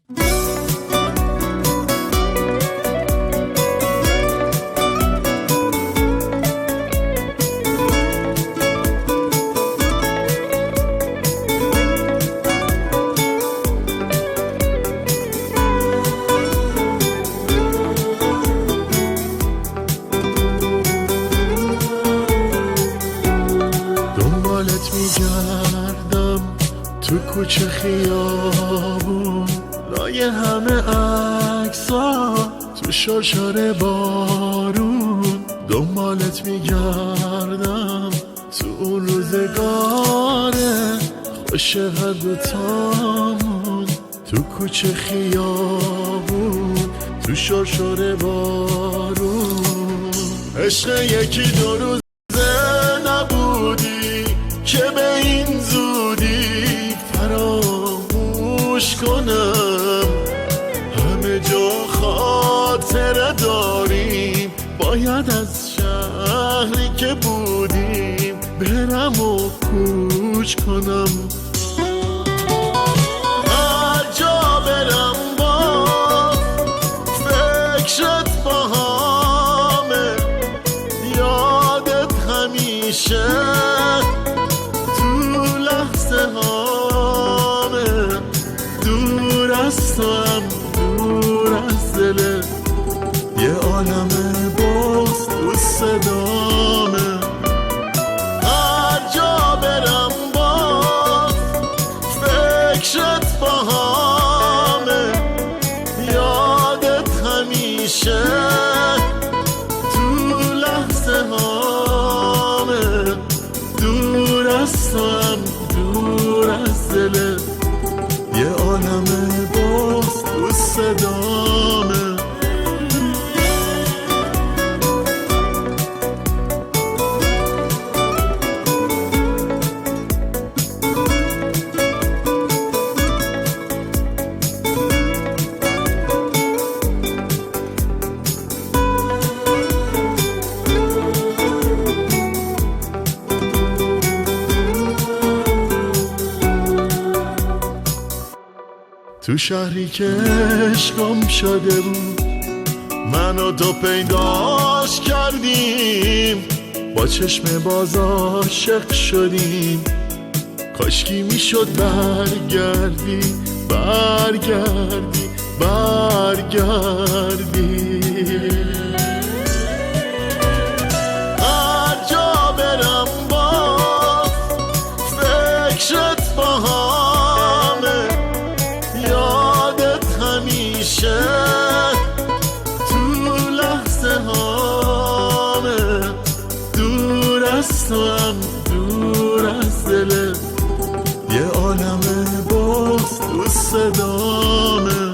دنبالت میگردم تو کوچه خیابون، لای همه عکس‌ها تو شرشر بارون. دنبالت میگردم تو اون روزگاره خوش هر دوتامون، تو کوچه خیابون تو شرشر بارون. عشق یکی دو روزه نبودی که به این زودی فراموش کنم. همه جا خاطره داریم، باید از شهری که بودیم برم و کوچ کنم. هر جا برم با فکرت باهامه، یادت همیشه تو لحظه هامه. دور از تو هم دور از دلت، یه عالم باز تو صدامه. هر جا برم با فکرت باهامه، یادت همیشه تو لحظه هامه. دور از تو هم دور از دلت، یه عالم باز تو صدامه. تو شهری که عشقم شده بود، من و تو پیداش کردیم، با چشم باز عاشق شدیم. کاشکی میشد برگردی برگردی برگردی. هر جا برم با فکرت باهامه، یادت همیشه تو لحظه هامه. دور از تو هم دور از دلت، یه عالم باز تو صدامه.